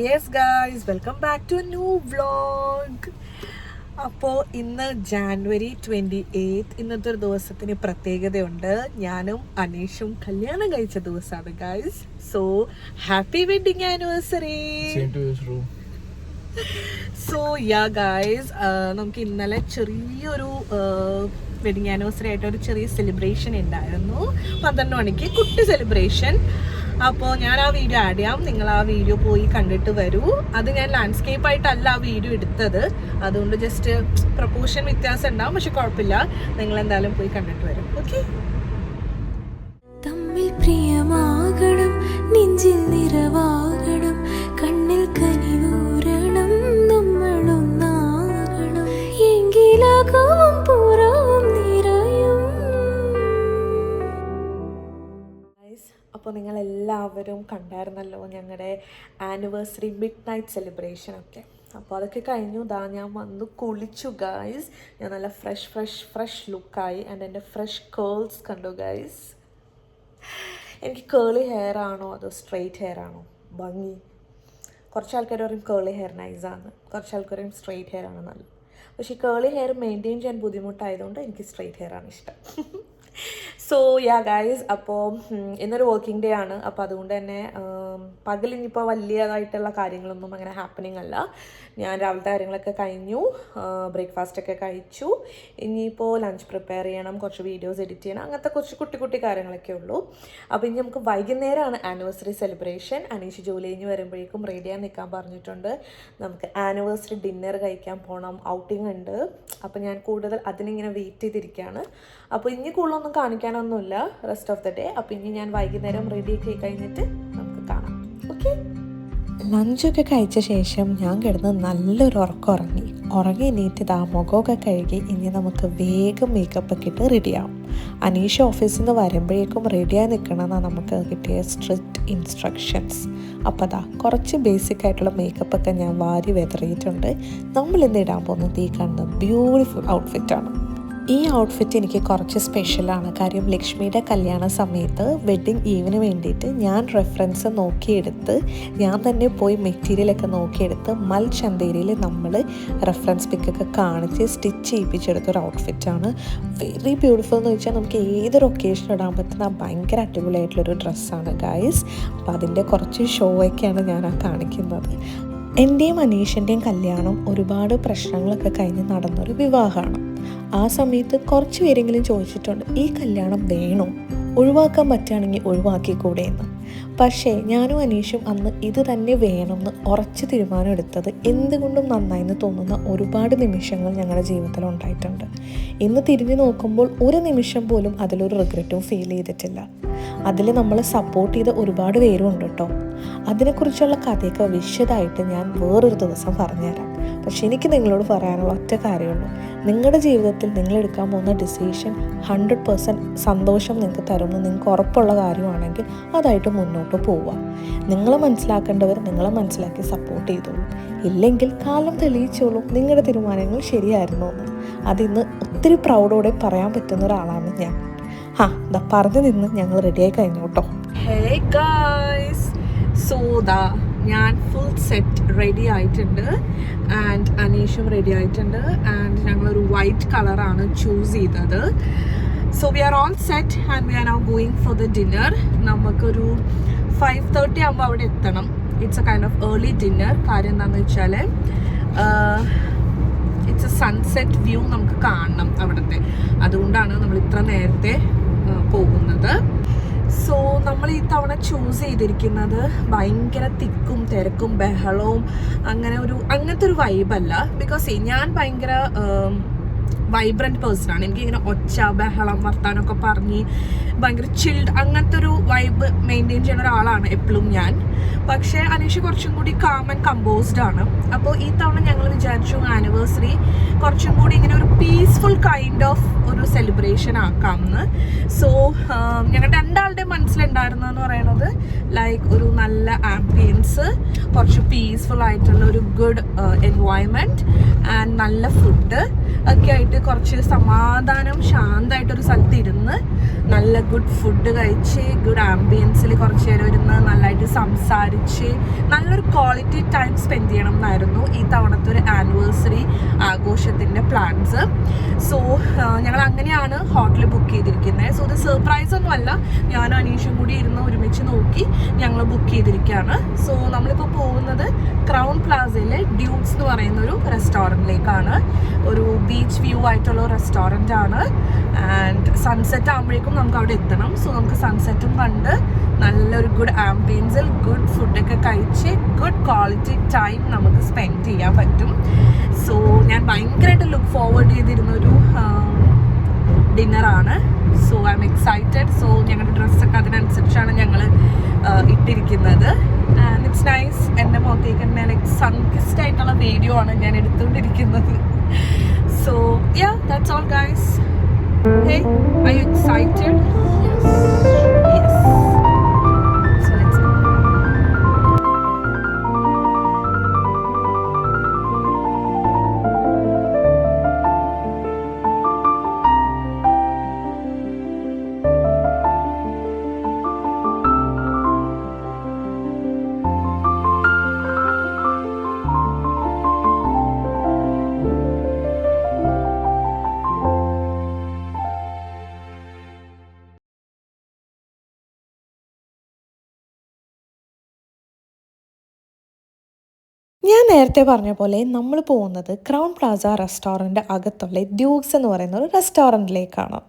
Yes guys, welcome back to new vlog. അപ്പോൾ ഇന്ന് January 28, ഇന്നത്തെ ഒരു ദിവസത്തിന് പ്രത്യേകതയുണ്ട്. ഞാനും അനീഷും കല്യാണം കഴിച്ച ദിവസമാണ് guys. So happy wedding anniversary. So yeah guys, നമുക്ക് ഇന്നലെ ചെറിയൊരു വെഡിങ് ആനിവേഴ്സറി ആയിട്ട് ഒരു ചെറിയ സെലിബ്രേഷൻ ഉണ്ടായിരുന്നു. 12 മണിക്ക് കുട്ടി സെലിബ്രേഷൻ. അപ്പോൾ ഞാൻ ആ വീഡിയോ ആഡ് ചെയ്യാം, നിങ്ങൾ ആ വീഡിയോ പോയി കണ്ടിട്ട് വരൂ. അത് ഞാൻ ലാൻഡ്സ്കേപ്പ് ആയിട്ടല്ല ആ വീഡിയോ എടുത്തത്, അതുകൊണ്ട് ജസ്റ്റ് പ്രൊപ്പോർഷൻ വ്യത്യാസം ഉണ്ടാവും, പക്ഷെ കുഴപ്പമില്ല. നിങ്ങൾ എന്തായാലും പോയി കണ്ടിട്ട് വരും. ഓക്കെ. തമ്മിൽ പ്രിയമാകണം, നെഞ്ചിൽ നിറവാകണം, കണ്ണിൽ കനിവൂരണം, നമ്മളൊന്നാകണം, എങ്കിലാകും പുറവും നിറയും. അപ്പോൾ നിങ്ങളെല്ലാവരും കണ്ടായിരുന്നല്ലോ ഞങ്ങളുടെ ആനിവേഴ്സറി മിഡ് നൈറ്റ് സെലിബ്രേഷൻ ഒക്കെ. അപ്പോൾ അതൊക്കെ കഴിഞ്ഞു. ഞാൻ വന്ന് കുളിച്ചു ഗായ്സ്. ഞാൻ നല്ല ഫ്രഷ് ലുക്കായി. ആൻഡ് എൻ്റെ ഫ്രഷ് കേൾസ് കണ്ടു ഗായ്സ്. എനിക്ക് കേളി ഹെയർ ആണോ അതോ സ്ട്രെയിറ്റ് ഹെയർ ആണോ ഭംഗി? കുറച്ച് ആൾക്കാർ പറയും കേളി ഹെയർ നൈസാണ്, കുറച്ച് ആൾക്കാർ പറയും സ്ട്രെയിറ്റ് ഹെയർ ആണ് നല്ലത്. പക്ഷേ ഈ കേളി ഹെയർ മെയിൻറ്റെയിൻ ചെയ്യാൻ ബുദ്ധിമുട്ടായതുകൊണ്ട് എനിക്ക് സ്ട്രെയിറ്റ് ഹെയർ ആണ് ഇഷ്ടം. സോ യാ ഗൈസ്, അപ്പോൾ ഇന്നൊരു വർക്കിംഗ് ഡേ ആണ്. അപ്പോൾ അതുകൊണ്ട് തന്നെ പകലിനിപ്പോൾ വലിയതായിട്ടുള്ള കാര്യങ്ങളൊന്നും അങ്ങനെ ഹാപ്പനിങ് അല്ല. ഞാൻ രാവിലത്തെ കാര്യങ്ങളൊക്കെ കഴിഞ്ഞു, ബ്രേക്ക്ഫാസ്റ്റൊക്കെ കഴിച്ചു. ഇനിയിപ്പോൾ ലഞ്ച് പ്രിപ്പയർ ചെയ്യണം, കുറച്ച് വീഡിയോസ് എഡിറ്റ് ചെയ്യണം, അങ്ങനത്തെ കുറച്ച് കുട്ടി കാര്യങ്ങളൊക്കെ ഉള്ളൂ. അപ്പോൾ ഇനി നമുക്ക് വൈകുന്നേരമാണ് ആനിവേഴ്സറി സെലിബ്രേഷൻ. അനീഷ് ജോലി കഴിഞ്ഞ് വരുമ്പോഴേക്കും റെഡിയായി നിൽക്കാൻ പറഞ്ഞിട്ടുണ്ട്. നമുക്ക് ആനിവേഴ്സറി ഡിന്നർ കഴിക്കാൻ പോകണം, ഔട്ടിംഗ് ഉണ്ട്. അപ്പോൾ ഞാൻ കൂടുതൽ അതിനിങ്ങനെ വെയിറ്റ് ചെയ്തിരിക്കുകയാണ്. അപ്പോൾ ഇനി കൂടുതലൊന്നും കാണിക്കാനൊന്നുമില്ല റെസ്റ്റ് ഓഫ് ദ ഡേ. അപ്പോൾ ഇനി ഞാൻ വൈകുന്നേരം റെഡിയൊക്കെ കഴിഞ്ഞിട്ട് നമുക്ക് കാണാം. ഓക്കെ. ലഞ്ചൊക്കെ കഴിച്ച ശേഷം ഞാൻ കിടന്ന് നല്ലൊരു ഉറങ്ങി എണീറ്റ് മുഖമൊക്കെ കഴുകി ഇനി നമുക്ക് വേഗം മേക്കപ്പൊക്കെ ഇട്ട് റെഡിയാവും. അനീഷ് ഓഫീസിൽ നിന്ന് വരുമ്പോഴേക്കും റെഡിയായി നിൽക്കണമെന്നാണ് നമുക്ക് കിട്ടിയ സ്ട്രിക്റ്റ് ഇൻസ്ട്രക്ഷൻസ്. അപ്പോൾ കുറച്ച് ബേസിക് ആയിട്ടുള്ള മേക്കപ്പൊക്കെ ഞാൻ വാരി വെതറിയിട്ടുണ്ട്. നമ്മളിന്ന് ഇടാൻ പോകുന്നത് ഈ കാണുന്ന ബ്യൂട്ടിഫുൾ ഔട്ട്ഫിറ്റാണ്. ഈ ഔട്ട്ഫിറ്റ് എനിക്ക് കുറച്ച് സ്പെഷ്യലാണ്. കാര്യം ലക്ഷ്മിയുടെ കല്യാണ സമയത്ത് വെഡ്ഡിങ് ഈവിന് വേണ്ടിയിട്ട് ഞാൻ റെഫറൻസ് നോക്കിയെടുത്ത് ഞാൻ തന്നെ പോയി മെറ്റീരിയലൊക്കെ നോക്കിയെടുത്ത് മൽ ചന്തേരിയിൽ നമ്മൾ റെഫറൻസ് പിക്കൊക്കെ കാണിച്ച് സ്റ്റിച്ച് ചെയ്യിപ്പിച്ചെടുത്തൊരു ഔട്ട്ഫിറ്റാണ്. വെരി ബ്യൂട്ടിഫുൾ എന്ന് വെച്ചാൽ നമുക്ക് ഏതൊരു ഒക്കേഷൻ ഇടാൻ പറ്റുന്ന ഭയങ്കര അടിപൊളിയായിട്ടുള്ളൊരു ഡ്രസ്സാണ് ഗൈസ്. അപ്പോൾ അതിൻ്റെ കുറച്ച് ഷോയൊക്കെയാണ് ഞാൻ കാണിക്കുന്നത്. എൻ്റെയും അനീഷിൻ്റെയും കല്യാണം ഒരുപാട് പ്രശ്നങ്ങളൊക്കെ കഴിഞ്ഞ് നടന്നൊരു വിവാഹമാണ്. ആ സമയത്ത് കുറച്ച് പേരെങ്കിലും ചോദിച്ചിട്ടുണ്ട്, ഈ കല്യാണം വേണോ, ഒഴിവാക്കാൻ പറ്റുകയാണെങ്കിൽ ഒഴിവാക്കിക്കൂടെ എന്ന്. പക്ഷേ ഞാനും അനീഷും അന്ന് ഇത് തന്നെ വേണമെന്ന് ഉറച്ച് തീരുമാനം എടുത്തത് എന്തുകൊണ്ടും നന്നായിന്ന് തോന്നുന്ന ഒരുപാട് നിമിഷങ്ങൾ ഞങ്ങളുടെ ജീവിതത്തിൽ ഉണ്ടായിട്ടുണ്ട്. ഇന്ന് തിരിഞ്ഞു നോക്കുമ്പോൾ ഒരു നിമിഷം പോലും അതിലൊരു റിഗ്രറ്റും ഫീൽ ചെയ്തിട്ടില്ല. അതിൽ നമ്മളെ സപ്പോർട്ട് ചെയ്ത ഒരുപാട് പേരും ഉണ്ട് കേട്ടോ. അതിനെക്കുറിച്ചുള്ള കഥയൊക്കെ വിശദമായിട്ട് ഞാൻ വേറൊരു ദിവസം പറഞ്ഞുതരാം. പക്ഷെ എനിക്ക് നിങ്ങളോട് പറയാനുള്ള ഒറ്റ കാര്യമുള്ളൂ, നിങ്ങളുടെ ജീവിതത്തിൽ നിങ്ങളെടുക്കാൻ പോകുന്ന ഡിസിഷൻ 100% സന്തോഷം നിങ്ങൾക്ക് തരുമെന്ന് നിങ്ങൾക്ക് ഉറപ്പുള്ള കാര്യമാണെങ്കിൽ അതായിട്ട് മുന്നോട്ട് പോവുക. നിങ്ങളെ മനസ്സിലാക്കേണ്ടവർ നിങ്ങളെ മനസ്സിലാക്കി സപ്പോർട്ട് ചെയ്തോളൂ. ഇല്ലെങ്കിൽ കാലം തെളിയിച്ചോളൂ നിങ്ങളുടെ തീരുമാനങ്ങൾ ശരിയായിരുന്നു എന്ന്. അതിന്ന് ഒത്തിരി പ്രൗഡോടെ പറയാൻ പറ്റുന്ന ഒരാളാണ് ഞാൻ. പറഞ്ഞു നിന്ന് ഞങ്ങൾ റെഡിയായി കഴിഞ്ഞു കേട്ടോ. ഹേ ഗായ്സ്, സോ ഞാൻ ഫുൾ സെറ്റ് റെഡി ആയിട്ടുണ്ട്. ആൻഡ് അനീഷും റെഡി ആയിട്ടുണ്ട്. ആൻഡ് ഞങ്ങളൊരു വൈറ്റ് കളറാണ് ചൂസ് ചെയ്തത്. So we are all set and we are now going for the dinner. നമുക്കൊരു 5:30 ആകുമ്പോൾ അവിടെ എത്തണം. It's A kind of early dinner. കാര്യം എന്താണെന്ന് വെച്ചാൽ ഇറ്റ്സ് എ സൺസെറ്റ് വ്യൂ നമുക്ക് കാണണം അവിടുത്തെ. അതുകൊണ്ടാണ് നമ്മൾ ഇത്ര നേരത്തെ പോകുന്നത്. സോ നമ്മൾ ഈ തവണ ചൂസ് ചെയ്തിരിക്കുന്നത് ഭയങ്കര തിക്കും തിരക്കും ബഹളവും അങ്ങനത്തെ ഒരു വൈബല്ല. ബിക്കോസ് ഞാൻ ഭയങ്കര വൈബ്രൻറ്റ് പേഴ്സണാണ്. എനിക്കിങ്ങനെ ഒച്ച ബഹളം വർത്താനമൊക്കെ പറഞ്ഞ് ഭയങ്കര ചിൽഡ് അങ്ങനത്തെ ഒരു വൈബ് മെയിൻറ്റെയിൻ ചെയ്യുന്ന ഒരാളാണ് എപ്പോഴും ഞാൻ. പക്ഷേ അനീഷ് കുറച്ചും കൂടി കാം ആൻഡ് കമ്പോസ്ഡ് ആണ്. അപ്പോൾ ഈ തവണ ഞങ്ങൾ വിചാരിച്ചു ആനിവേഴ്സറി കുറച്ചും കൂടി ഇങ്ങനെ ഒരു പീസ്ഫുൾ കൈൻഡ് ഓഫ് ഒരു സെലിബ്രേഷൻ ആക്കാമെന്ന്. സോ ഞങ്ങളുടെ രണ്ടാളുടെ മനസ്സിലുണ്ടായിരുന്നതെന്ന് പറയുന്നത് ലൈക്ക് ഒരു നല്ല ആംബിയൻസ്, കുറച്ച് പീസ്ഫുൾ ആയിട്ടുള്ള ഒരു ഗുഡ് എൻവയോൺമെൻറ്റ് ആൻഡ് നല്ല ഫുഡ് ഒക്കെ ആയിട്ട് കുറച്ച് സമാധാനം ശാന്തമായിട്ടൊരു സ്ഥലത്ത് ഇരുന്ന് നല്ല ഗുഡ് ഫുഡ് കഴിച്ച് ഗുഡ് ആംബിയൻസിൽ കുറച്ച് നേരം ഇരുന്ന് നല്ലതായിട്ട് സംസാരിച്ച് നല്ലൊരു ക്വാളിറ്റി ടൈം സ്പെൻഡ് ചെയ്യണം എന്നായിരുന്നു ഈ തവണത്തെ ഒരു ആനിവേഴ്സറി ആഘോഷത്തിൻ്റെ പ്ലാൻസ്. സോ ഞങ്ങൾ അങ്ങനെയാണ് ഹോട്ടൽ ബുക്ക് ചെയ്തിരിക്കുന്നത്. സോ ഇത് സർപ്രൈസ് ഒന്നുമല്ല, ഞാനും അനീഷും കൂടി ഇരുന്ന് ഒരുമിച്ച് നോക്കി ഞങ്ങൾ ബുക്ക് ചെയ്തിരിക്കുകയാണ്. സോ നമ്മളിപ്പോൾ പോകുന്നത് ക്രൗൺ പ്ലാസയിലെ ഡ്യൂക്സ് എന്ന് പറയുന്ന ഒരു റെസ്റ്റോറൻറ്റിലേക്കാണ്. ഒരു ബീച്ച് വ്യൂ ആയിട്ടുള്ള റെസ്റ്റോറൻ്റ് ആണ്. ആൻഡ് സൺസെറ്റ് ആകുമ്പോഴേക്കും നമുക്ക് അവിടെ എത്തണം. സോ നമുക്ക് സൺസെറ്റും കണ്ട് നല്ലൊരു ഗുഡ് ആംബിയൻസിൽ ഗുഡ് ഫുഡൊക്കെ കഴിച്ച് ഗുഡ് ക്വാളിറ്റി ടൈം നമുക്ക് സ്പെൻഡ് ചെയ്യാൻ പറ്റും. സോ ഞാൻ ഭയങ്കരമായിട്ട് ലുക്ക് ഫോർവേഡ് ചെയ്തിരുന്നൊരു ഡിന്നറാണ്. So I am excited. So ഞങ്ങളുടെ ഡ്രസ്സൊക്കെ അതിനനുസരിച്ചാണ് ഞങ്ങൾ ഇട്ടിരിക്കുന്നത്. And it's nice. എൻ്റെ മുഖത്തേക്ക് തന്നെ ലൈക്ക് സൺകിസ്ഡ് ആയിട്ടുള്ള വീഡിയോ ആണ് ഞാൻ എടുത്തുകൊണ്ടിരിക്കുന്നത്. So yeah, that's all guys. Hey, are you excited? Yes. Yes. So let's go. ഞാൻ നേരത്തെ പറഞ്ഞ പോലെ നമ്മൾ പോകുന്നത് ക്രൗൺ പ്ലാസ റെസ്റ്റോറൻറ്റ് അകത്തുള്ള ഡ്യൂക്സ് എന്ന് പറയുന്ന ഒരു റെസ്റ്റോറൻറ്റിലേക്കാണ്.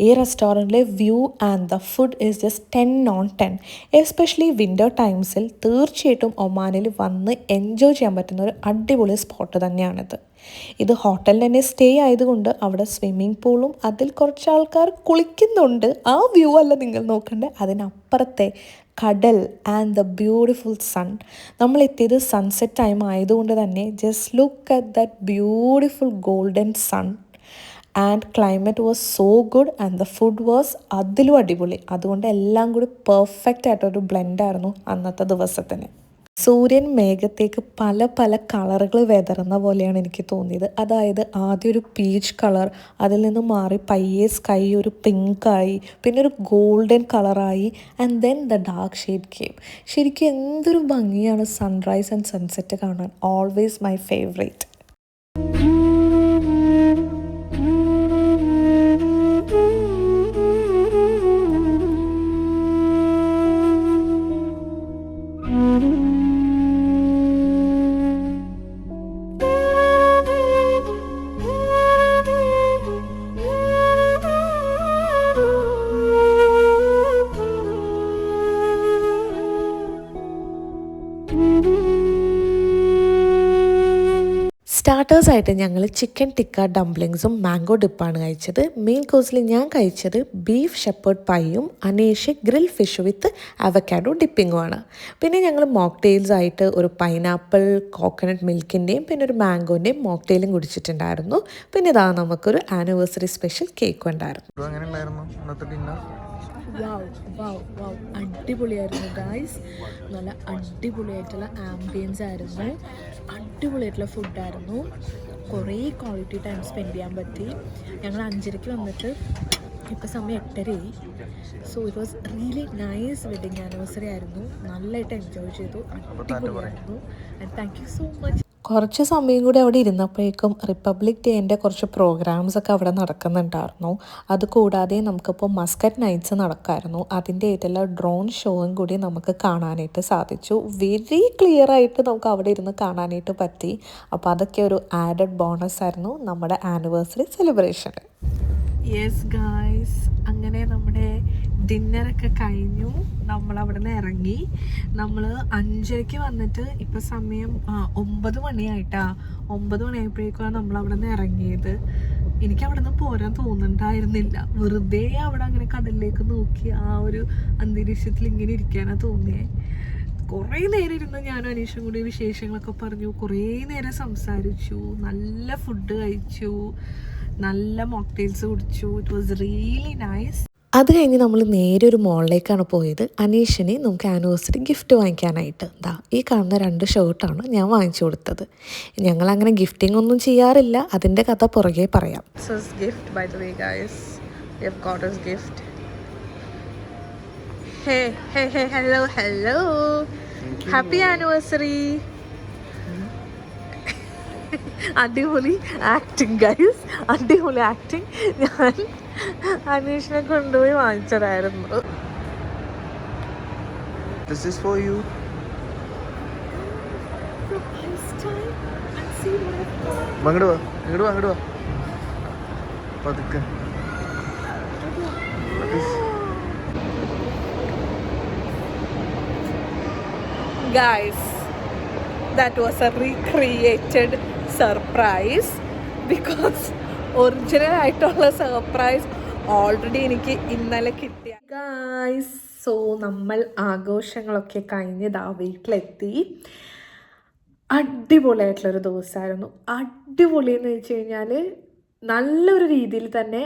ഈ റെസ്റ്റോറൻറ്റിലെ view and the food is just 10/10. Especially winter ടൈംസിൽ തീർച്ചയായിട്ടും ഒമാനിൽ വന്ന് എൻജോയ് ചെയ്യാൻ പറ്റുന്ന ഒരു അടിപൊളി സ്പോട്ട് തന്നെയാണിത്. ഇത് ഹോട്ടലിൽ തന്നെ സ്റ്റേ ആയതുകൊണ്ട് അവിടെ സ്വിമ്മിംഗ് പൂളും അതിൽ കുറച്ച് ആൾക്കാർ കുളിക്കുന്നുണ്ട്. ആ വ്യൂ അല്ല നിങ്ങൾ നോക്കേണ്ടത്, അതിനപ്പുറത്തെ കടൽ ആൻഡ് ദ ബ്യൂട്ടിഫുൾ സൺ. നമ്മൾ എത്തിയത് സൺസെറ്റ് ടൈം ആയതുകൊണ്ട് തന്നെ just look at that beautiful golden sun. And climate was so good and the food was അതിലും അടിപൊളി. അതുകൊണ്ട് എല്ലാം കൂടി പെർഫെക്റ്റ് ആയിട്ടൊരു ബ്ലെൻഡായിരുന്നു അന്നത്തെ ദിവസത്തിന്. സൂര്യൻ മേഘത്തേക്ക് പല പല കളറുകൾ വിതറുന്ന പോലെയാണ് എനിക്ക് തോന്നിയത്. അതായത് ആദ്യം ഒരു പീച്ച് കളർ, അതിൽ നിന്ന് മാറി പയ്യെ സ്കൈ ഒരു പിങ്കായി, പിന്നെ ഒരു ഗോൾഡൻ കളറായി, and then the dark shade came. ശരിക്കും എന്തൊരു ഭംഗിയാണ് സൺറൈസ് ആൻഡ് സൺസെറ്റ് കാണാൻ. Always my favourite. സ്റ്റാർട്ടേഴ്സായിട്ട് ഞങ്ങൾ ചിക്കൻ ടിക്ക ഡംപ്ലിങ്സും മാംഗോ ഡിപ്പാണ് കഴിച്ചത്. മെയിൻ കോഴ്സിൽ ഞാൻ കഴിച്ചത് ബീഫ് ഷെപ്പേർഡ് പൈയും Aneesh grill fish with avocado ഡിപ്പിങ്ങുമാണ്. പിന്നെ ഞങ്ങൾ മോക്ടെയിൽസ് ആയിട്ട് ഒരു പൈനാപ്പിൾ കോക്കനട്ട് മിൽക്കിൻ്റെയും പിന്നെ ഒരു മാംഗോൻ്റെയും മോക്ടെയിലും കുടിച്ചിട്ടുണ്ടായിരുന്നു. പിന്നെ ഇതാ നമുക്കൊരു ആനിവേഴ്സറി സ്പെഷ്യൽ കേക്ക് ഉണ്ടായിരുന്നു. അടിപൊളിയായിരുന്നു ഗായ്സ്. നല്ല അടിപൊളിയായിട്ടുള്ള ആംബിയൻസ് ആയിരുന്നു, അടിപൊളിയായിട്ടുള്ള ഫുഡായിരുന്നു. കുറേ ക്വാളിറ്റി ടൈം സ്പെൻഡ് ചെയ്യാൻ പറ്റി. ഞങ്ങൾ 5:30 വന്നിട്ട് ഇപ്പോൾ സമയം 8:30. So it was really nice wedding anniversary ആയിരുന്നു. നല്ലതായിട്ട് എൻജോയ് ചെയ്തു, അടിപൊളിയായിരുന്നു. And thank you so much. കുറച്ച് സമയം കൂടി അവിടെ ഇരുന്നപ്പോഴേക്കും റിപ്പബ്ലിക് ഡേൻ്റെ കുറച്ച് പ്രോഗ്രാംസൊക്കെ അവിടെ നടക്കുന്നുണ്ടായിരുന്നു. അതുകൂടാതെ നമുക്കിപ്പോൾ മസ്കറ്റ് നൈറ്റ്സ് നടക്കായിരുന്നു. അതിൻ്റെ ആയിട്ടുള്ള ഡ്രോൺ ഷോയും കൂടി നമുക്ക് കാണാനായിട്ട് സാധിച്ചു. വെരി ക്ലിയർ ആയിട്ട് നമുക്ക് അവിടെ ഇരുന്ന് കാണാനായിട്ട് പറ്റി. അപ്പോൾ അതൊക്കെ ഒരു ആഡഡ് ബോണസ് ആയിരുന്നു നമ്മുടെ ആനിവേഴ്സറി സെലിബ്രേഷൻ. യെസ് ഗായ്സ്, അങ്ങനെ നമ്മുടെ ഡിന്നറൊക്കെ കഴിഞ്ഞു. നമ്മളവിടെ നിന്ന് ഇറങ്ങി. നമ്മൾ 5:00 വന്നിട്ട് ഇപ്പോൾ സമയം 9 മണിയായിട്ടാ. 9 മണിയായപ്പോഴേക്കാണ് നമ്മളവിടെ നിന്ന് ഇറങ്ങിയത്. എനിക്ക് അവിടെ നിന്ന് പോരാൻ തോന്നുന്നുണ്ടായിരുന്നില്ല. വെറുതെ അവിടെ അങ്ങനെ കടലിലേക്ക് നോക്കി ആ ഒരു അന്തരീക്ഷത്തിൽ ഇങ്ങനെ ഇരിക്കാനാണ് തോന്നിയത്. കുറേ നേരം ഇരുന്ന് ഞാനും അനീഷും കൂടി വിശേഷങ്ങളൊക്കെ പറഞ്ഞു, കുറേ നേരം സംസാരിച്ചു, നല്ല ഫുഡ് കഴിച്ചു, നല്ല മോക്ടെയിൽസ് കുടിച്ചു. It was really nice. അത് കഴിഞ്ഞ് നമ്മൾ നേരെ ഒരു മോളിലേക്കാണ് പോയത്. അനീഷിന് നമുക്ക് ആനിവേഴ്സറി ഗിഫ്റ്റ് വാങ്ങിക്കാനായിട്ട്. ഈ കാണുന്ന 2 ഷർട്ടാണ് ഞാൻ വാങ്ങിച്ചു കൊടുത്തത്. ഞങ്ങളങ്ങനെ ഗിഫ്റ്റിംഗ് ഒന്നും ചെയ്യാറില്ല, അതിൻ്റെ കഥ പുറകെ പറയാം. Gift by the way guys, we have got us gift. Hey, hey, hey, hello, hello. Happy anniversary. അടിപൊളി ആക്ടിങ് ഗൈസ്, അടിപൊളി ആക്ടിങ്. ഞാൻ അനീഷിനെ കൊണ്ടുപോയി വാങ്ങിച്ചതായിരുന്നു. This is for you. അങ്ങോട്ട് വാ, അങ്ങോട്ട് വാ, അങ്ങോട്ട് വാ. പതുക്കെ. Guys, that was a recreated surprise because original ആയിട്ടുള്ള സർപ്രൈസ് ഓൾറെഡി എനിക്ക് ഇന്നലെ കിട്ടിയ. ഗായ്സ്, സോ നമ്മൾ ആഘോഷങ്ങളൊക്കെ കഴിഞ്ഞതാ വീട്ടിലെത്തി. അടിപൊളിയായിട്ടുള്ളൊരു ദിവസമായിരുന്നു. അടിപൊളി എന്ന് വെച്ച് കഴിഞ്ഞാൽ നല്ലൊരു രീതിയിൽ തന്നെ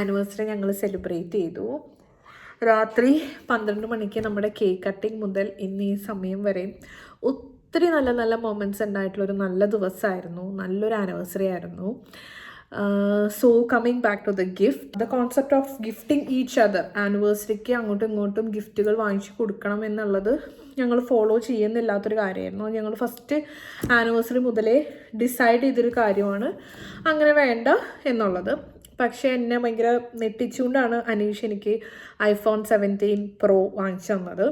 ആനിവേഴ്സറി ഞങ്ങൾ സെലിബ്രേറ്റ് ചെയ്തു. രാത്രി 12 മണിക്ക് നമ്മുടെ കേക്ക് കട്ടിങ് മുതൽ ഇന്ന് ഈ സമയം വരെ ഒത്തിരി നല്ല നല്ല മൊമെൻറ്റ്സ് ഉണ്ടായിട്ടുള്ളൊരു നല്ല ദിവസമായിരുന്നു, നല്ലൊരു ആനിവേഴ്സറി ആയിരുന്നു. So coming back to the gift, the concept of gifting each other. ആനിവേഴ്സറിക്ക് അങ്ങോട്ടും ഇങ്ങോട്ടും ഗിഫ്റ്റുകൾ വാങ്ങിച്ചു കൊടുക്കണം എന്നുള്ളത് ഞങ്ങൾ ഫോളോ ചെയ്യുന്നില്ലാത്തൊരു കാര്യമായിരുന്നു. ഞങ്ങൾ ഫസ്റ്റ് ആനിവേഴ്സറി മുതലേ ഡിസൈഡ് ചെയ്തൊരു കാര്യമാണ് അങ്ങനെ വേണ്ട എന്നുള്ളത്. പക്ഷേ എന്നെ ഭയങ്കര നെട്ടിച്ചുകൊണ്ടാണ് അനീഷ് എനിക്ക് iPhone 17 Pro വാങ്ങിച്ചു തന്നത്.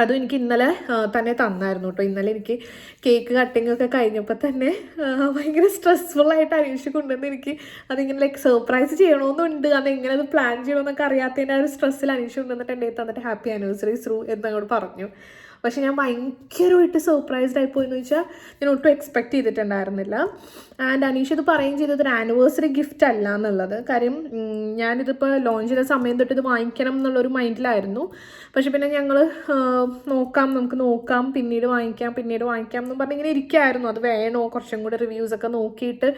അതും എനിക്ക് ഇന്നലെ തന്നെ തന്നായിരുന്നു കേട്ടോ. ഇന്നലെ എനിക്ക് കേക്ക് കട്ടിങ് ഒക്കെ കഴിഞ്ഞപ്പോൾ തന്നെ ഭയങ്കര സ്ട്രെസ്ഫുള്ളായിട്ട് അനീഷ് കൊണ്ടുവന്ന് എനിക്ക് അതിങ്ങനെ ലൈക്ക് സർപ്രൈസ് ചെയ്യണമെന്നുണ്ട്, അതെങ്ങനെ അത് പ്ലാൻ ചെയ്യണമെന്നൊക്കെ അറിയാത്തതിൻ്റെ ആ ഒരു സ്ട്രെസ്സിൽ അനീഷ് കൊണ്ടുവന്നിട്ട് എൻ്റെ തന്നിട്ട് ഹാപ്പി ആനിവേഴ്സറി ത്രൂ എന്നങ്ങോട്ട് പറഞ്ഞു. പക്ഷെ ഞാൻ ഭയങ്കരമായിട്ട് സർപ്രൈസ്ഡ് ആയിപ്പോയെന്ന് വെച്ചാൽ ഞാൻ ഒട്ടും എക്സ്പെക്റ്റ് ചെയ്തിട്ടുണ്ടായിരുന്നില്ല. ആൻഡ് അനീഷ് ഇത് പറയുകയും ചെയ്തത് ഒരു ആനിവേഴ്സറി ഗിഫ്റ്റ് അല്ല എന്നുള്ളത്. കാര്യം ഞാനിതിപ്പോൾ ലോഞ്ച് ചെയ്ത സമയം തൊട്ട് ഇത് വാങ്ങിക്കണം എന്നുള്ളൊരു മൈൻഡിലായിരുന്നു. പക്ഷെ പിന്നെ ഞങ്ങൾ നമുക്ക് നോക്കാം, പിന്നീട് വാങ്ങിക്കാം എന്നും പറഞ്ഞ് ഇങ്ങനെ ഇരിക്കുകയായിരുന്നു. അത് വേണോ, കുറച്ചും കൂടെ റിവ്യൂസൊക്കെ നോക്കിയിട്ട്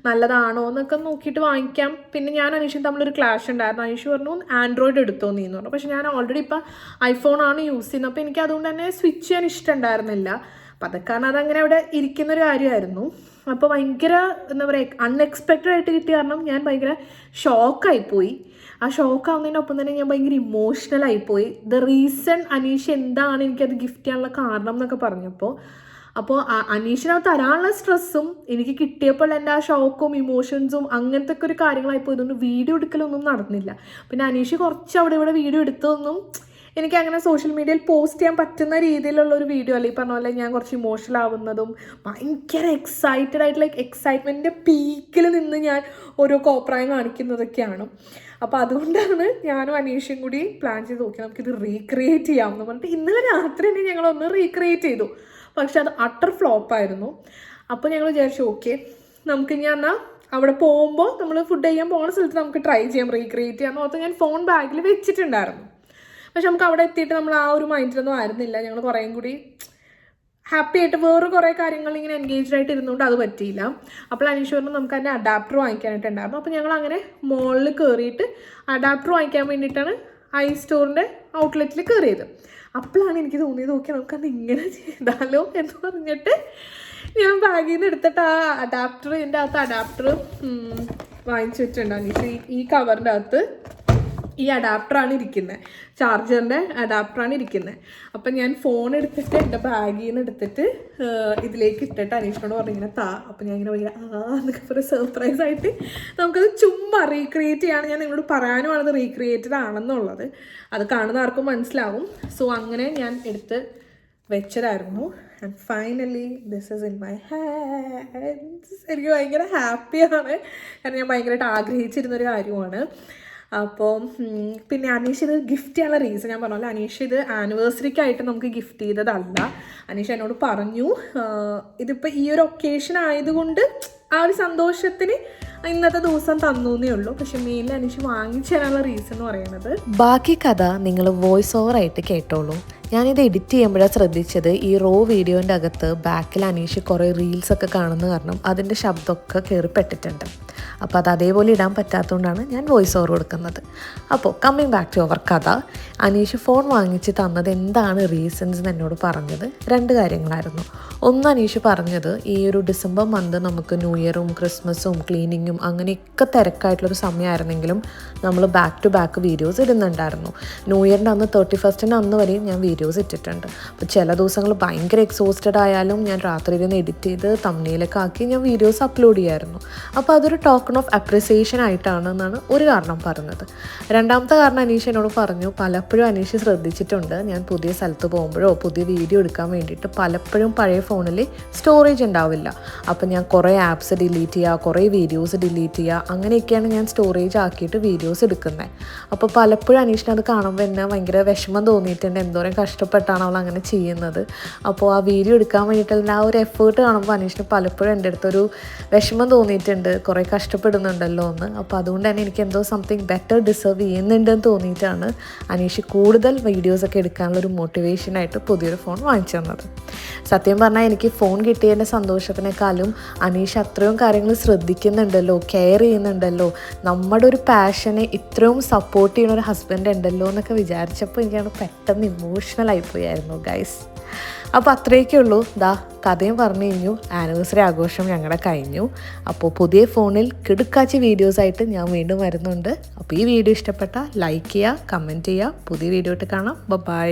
നല്ലതാണോ എന്നൊക്കെ നോക്കിയിട്ട് വാങ്ങിക്കാം. പിന്നെ ഞാൻ അനീഷും തമ്മിലൊരു ക്ലാഷ് ഉണ്ടായിരുന്നു. അനീഷ് പറഞ്ഞു ആൻഡ്രോയിഡ് എടുത്തോ നീ എന്ന് പറഞ്ഞു. പക്ഷെ ഞാൻ ഓൾറെഡി ഇപ്പോൾ ഐഫോണാണ് യൂസ് ചെയ്യുന്നത്. അപ്പോൾ എനിക്ക് അതുകൊണ്ട് തന്നെ സ്വിച്ച് ചെയ്യാൻ ഇഷ്ടമുണ്ടായിരുന്നില്ല. അപ്പം അതൊക്കെ കാരണം അതങ്ങനെ അവിടെ ഇരിക്കുന്നൊരു കാര്യമായിരുന്നു. അപ്പോൾ ഭയങ്കര എന്താ പറയുക, അൺഎക്സ്പെക്റ്റഡ് ആയിട്ട് കിട്ടിയ കാരണം ഞാൻ ഭയങ്കര ഷോക്കായിപ്പോയി. ആ ഷോക്കാവുന്നതിനൊപ്പം തന്നെ ഞാൻ ഭയങ്കര ഇമോഷണലായിപ്പോയി. ദ റീസൺ അനീഷ് എന്താണ് എനിക്കത് ഗിഫ്റ്റ് ചെയ്യാനുള്ള കാരണം എന്നൊക്കെ പറഞ്ഞപ്പോൾ അനീഷിനത് തരാനുള്ള സ്ട്രെസ്സും എനിക്ക് കിട്ടിയപ്പോൾ എൻ്റെ ആ ഷോക്കും ഇമോഷൻസും അങ്ങനത്തെ ഒക്കെ ഒരു കാര്യങ്ങളായിപ്പോൾ ഇതൊന്നും വീഡിയോ എടുക്കലൊന്നും നടന്നില്ല. പിന്നെ അനീഷ് കുറച്ച് അവിടെ ഇവിടെ വീഡിയോ എടുത്തതൊന്നും എനിക്ക് അങ്ങനെ സോഷ്യൽ മീഡിയയിൽ പോസ്റ്റ് ചെയ്യാൻ പറ്റുന്ന രീതിയിലുള്ള ഒരു വീഡിയോ അല്ല. ഈ പറഞ്ഞ പോലെ ഞാൻ കുറച്ച് ഇമോഷണൽ ആവുന്നതും ഭയങ്കര എക്സൈറ്റഡ് ആയിട്ട് ലൈക്ക് എക്സൈറ്റ്മെൻറ്റിൻ്റെ പീക്കിൽ നിന്ന് ഞാൻ ഓരോ കോപ്രായം കാണിക്കുന്നതൊക്കെയാണ്. അപ്പോൾ അതുകൊണ്ടാണ് ഞാനും അനീഷും കൂടി പ്ലാൻ ചെയ്ത് നോക്കി നമുക്കിത് റീക്രിയേറ്റ് ചെയ്യാമെന്ന് പറഞ്ഞിട്ട് ഇന്നലെ രാത്രി തന്നെ ഞങ്ങളൊന്ന് റീക്രിയേറ്റ് ചെയ്തു. പക്ഷെ അത് അട്ടർ ഫ്ലോപ്പായിരുന്നു. അപ്പോൾ ഞങ്ങൾ വിചാരിച്ചു ഓക്കെ നമുക്ക് ഇനി എന്നാൽ അവിടെ പോകുമ്പോൾ നമ്മൾ ഫുഡ് കഴിക്കാൻ പോകുന്ന സ്ഥലത്ത് നമുക്ക് ട്രൈ ചെയ്യാം, റീക്രിയേറ്റ് ചെയ്യാമെന്ന് ഓർത്ത് ഞാൻ ഫോൺ ബാഗിൽ വെച്ചിട്ടുണ്ടായിരുന്നു. പക്ഷെ നമുക്ക് അവിടെ എത്തിയിട്ട് നമ്മൾ ആ ഒരു മൈൻഡിലൊന്നും ആയിരുന്നില്ല. ഞങ്ങൾ കുറേയും കൂടി ഹാപ്പി ആയിട്ട് വേറെ കുറേ കാര്യങ്ങൾ ഇങ്ങനെ എൻഗേജ്ഡ് ആയിട്ട് ഇരുന്നുകൊണ്ട് അത് പറ്റിയില്ല. അപ്പോൾ അനീഷ് പറഞ്ഞു നമുക്ക് അതിൻ്റെ അഡാപ്റ്റർ വാങ്ങിക്കാനായിട്ടുണ്ടായിരുന്നു. അപ്പോൾ ഞങ്ങൾ അങ്ങനെ മോളിൽ കയറിയിട്ട് അഡാപ്റ്റർ വാങ്ങിക്കാൻ വേണ്ടിയിട്ടാണ് സ്റ്റോറിൻ്റെ ഔട്ട്ലെറ്റിൽ കയറിയത്. അപ്പോഴാണ് എനിക്ക് തോന്നിയത് ഓക്കെ നമുക്കത് ഇങ്ങനെ ചെയ്താലോ എന്ന് പറഞ്ഞിട്ട് ഞാൻ ബാഗിൽ നിന്ന് എടുത്തിട്ട് ആ അഡാപ്റ്റർ, എൻ്റെ അകത്ത് അഡാപ്റ്റർ വാങ്ങിച്ചു വെച്ചിട്ടുണ്ട് അനീഷ്. ഈ കവറിൻ്റെ അകത്ത് ഈ അഡാപ്റ്ററാണ് ഇരിക്കുന്നത്, ചാർജറിൻ്റെ അഡാപ്റ്ററാണ് ഇരിക്കുന്നത്. അപ്പം ഞാൻ ഫോൺ എടുത്തിട്ട് എൻ്റെ ബാഗിൽ നിന്ന് എടുത്തിട്ട് ഇതിലേക്ക് ഇട്ടിട്ട് അനീഷിനോട് പറഞ്ഞിങ്ങനെ അപ്പം ഞാൻ ഇങ്ങനെ ഭയങ്കര എന്നൊക്കെ പറയുക സർപ്രൈസ് ആയിട്ട് നമുക്കത് ചുമ്മാ റീക്രിയേറ്റ് ചെയ്യാണ്. ഞാൻ നിങ്ങളോട് പറയാനുമാണത് റീക്രിയേറ്റഡ് ആണെന്നുള്ളത്, അത് കാണുന്ന ആർക്കും മനസ്സിലാവും. സോ അങ്ങനെ ഞാൻ എടുത്ത് വെച്ചതായിരുന്നു. And finally this is in my hands. എനിക്ക് ഭയങ്കര ഹാപ്പിയാണ്, കാരണം ഞാൻ ഭയങ്കരമായിട്ട് ആഗ്രഹിച്ചിരുന്നൊരു കാര്യമാണ്. അപ്പോൾ പിന്നെ അനീഷ് ഇത് ഗിഫ്റ്റ് ചെയ്യാനുള്ള റീസൺ ഞാൻ പറഞ്ഞല്ലോ, അനീഷ് ഇത് ആനിവേഴ്സറിക്കായിട്ട് നമുക്ക് ഗിഫ്റ്റ് ചെയ്തതല്ല. അനീഷ് എന്നോട് പറഞ്ഞു ഇതിപ്പോൾ ഈ ഒരു ഒക്കേഷൻ ആയതുകൊണ്ട് ആ ഒരു സന്തോഷത്തിന് ഇന്നത്തെ ദിവസം തന്നേ ഉള്ളൂ. പക്ഷെ മെയിൻലി അനീഷ് വാങ്ങിച്ചു തരാനുള്ള റീസൺ എന്ന് പറയുന്നത്. ബാക്കി കഥ നിങ്ങൾ വോയിസ് ഓവറായിട്ട് കേട്ടോളൂ. ഞാനിത് എഡിറ്റ് ചെയ്യുമ്പോഴാണ് ശ്രദ്ധിച്ചത് ഈ റോ വീഡിയോൻ്റെ അകത്ത് ബാക്കിൽ അനീഷ് കുറേ റീൽസൊക്കെ കാണുന്ന കാരണം അതിൻ്റെ ശബ്ദമൊക്കെ കയറിപ്പെട്ടിട്ടുണ്ട്. അപ്പോൾ അത് അതേപോലെ ഇടാൻ പറ്റാത്തതുകൊണ്ടാണ് ഞാൻ വോയിസ് ഓവർ കൊടുക്കുന്നത്. അപ്പോൾ കമ്മിങ് ബാക്ക് ടു അവർ കഥ, അനീഷ് ഫോൺ വാങ്ങിച്ച് തന്നത് എന്താണ് റീസൺസ് എന്ന് എന്നോട് പറഞ്ഞത് 2 കാര്യങ്ങളായിരുന്നു. ഒന്ന്, അനീഷ് പറഞ്ഞത് ഈ ഒരു ഡിസംബർ മന്ത് നമുക്ക് ന്യൂ ഇയറും ക്രിസ്മസും ക്ലീനിങ്ങും അങ്ങനെയൊക്കെ തിരക്കായിട്ടുള്ളൊരു സമയമായിരുന്നെങ്കിലും നമ്മൾ ബാക്ക് ടു ബാക്ക് വീഡിയോസ് ഇടുന്നുണ്ടായിരുന്നു. ന്യൂ ഇയറിൻ്റെ അന്ന് 31st അന്ന് വരെയും ഞാൻ വീഡിയോസ് ഇട്ടിട്ടുണ്ട്. അപ്പോൾ ചില ദിവസങ്ങൾ ഭയങ്കര എക്സോസ്റ്റഡ് ആയാലും ഞാൻ രാത്രി ഇരുന്ന് എഡിറ്റ് ചെയ്ത് തംബ്നെയിലൊക്കെ ആക്കി ഞാൻ വീഡിയോസ് അപ്ലോഡ് ചെയ്യായിരുന്നു. അപ്പോൾ അതൊരു ടോക്കൺ ഓഫ് അപ്രിസിയേഷൻ ആയിട്ടാണെന്നാണ് ഒരു കാരണം പറഞ്ഞത്. രണ്ടാമത്തെ കാരണം അനീഷ് എന്നോട് പറഞ്ഞു, പലപ്പോഴും അനീഷ് ശ്രദ്ധിച്ചിട്ടുണ്ട്, ഞാൻ പുതിയ സ്ഥലത്ത് പോകുമ്പോഴോ പുതിയ വീഡിയോ എടുക്കാൻ വേണ്ടിയിട്ട് പലപ്പോഴും പഴയ ഫോണിൽ സ്റ്റോറേജ് ഉണ്ടാവില്ല. അപ്പോൾ ഞാൻ കുറേ ആപ്സ് ഡിലീറ്റ് ചെയ്യുക, കുറേ വീഡിയോസ് ഡിലീറ്റ് ചെയ്യുക, അങ്ങനെയൊക്കെയാണ് ഞാൻ സ്റ്റോറേജ് ആക്കിയിട്ട് വീഡിയോസ് എടുക്കുന്നത്. അപ്പോൾ പലപ്പോഴും അനീഷിന് അത് കാണുമ്പോൾ എന്നെ ഭയങ്കര വിഷമം തോന്നിയിട്ടുണ്ട്, എന്തോരം കഷ്ടപ്പെട്ടാണ് അവൾ അങ്ങനെ ചെയ്യുന്നത്. അപ്പോൾ ആ വീഡിയോ എടുക്കാൻ വേണ്ടിയിട്ടുള്ള ആ ഒരു എഫേർട്ട് കാണുമ്പോൾ അനീഷിന് പലപ്പോഴും എൻ്റെ അടുത്തൊരു വിഷമം തോന്നിയിട്ടുണ്ട്, കുറേ കഷ്ടപ്പെടുന്നുണ്ടല്ലോ എന്ന്. അപ്പോൾ അതുകൊണ്ട് തന്നെ എനിക്ക് എന്തോ സംതിങ് ബെറ്റർ ഡിസേർവ് ചെയ്യുന്നുണ്ടെന്ന് തോന്നിയിട്ടാണ് അനീഷ് കൂടുതൽ വീഡിയോസൊക്കെ എടുക്കാനുള്ളൊരു മോട്ടിവേഷനായിട്ട് പുതിയൊരു ഫോൺ വാങ്ങിച്ചു തന്നത്. സത്യം പറഞ്ഞാൽ എനിക്ക് ഫോൺ കിട്ടിയതിൻ്റെ സന്തോഷത്തിനേക്കാളും അനീഷ് അത്രയും കാര്യങ്ങൾ ശ്രദ്ധിക്കുന്നുണ്ടല്ലോ, കെയർ ചെയ്യുന്നുണ്ടല്ലോ, നമ്മുടെ ഒരു പാഷനെ ഇത്രയും സപ്പോർട്ട് ചെയ്യുന്ന ഒരു ഹസ്ബൻഡ് ഉണ്ടല്ലോ എന്നൊക്കെ വിചാരിച്ചപ്പോൾ എനിക്കത് പെട്ടെന്ന് ഇമോഷണൽ ആയിപ്പോയായിരുന്നു ഗൈസ്. അപ്പോൾ അത്രയൊക്കെ ഉള്ളൂ. കഥയും പറഞ്ഞു കഴിഞ്ഞു, ആനിവേഴ്സറി ആഘോഷം ഞങ്ങളുടെ കഴിഞ്ഞു. അപ്പോൾ പുതിയ ഫോണിൽ കിടുക്കാച്ചി വീഡിയോസായിട്ട് ഞാൻ വീണ്ടും വരുന്നുണ്ട്. അപ്പോൾ ഈ വീഡിയോ ഇഷ്ടപ്പെട്ടാൽ ലൈക്ക് ചെയ്യുക, കമൻറ്റ് ചെയ്യുക. പുതിയ വീഡിയോ ആയിട്ട് കാണാം. ബൈ.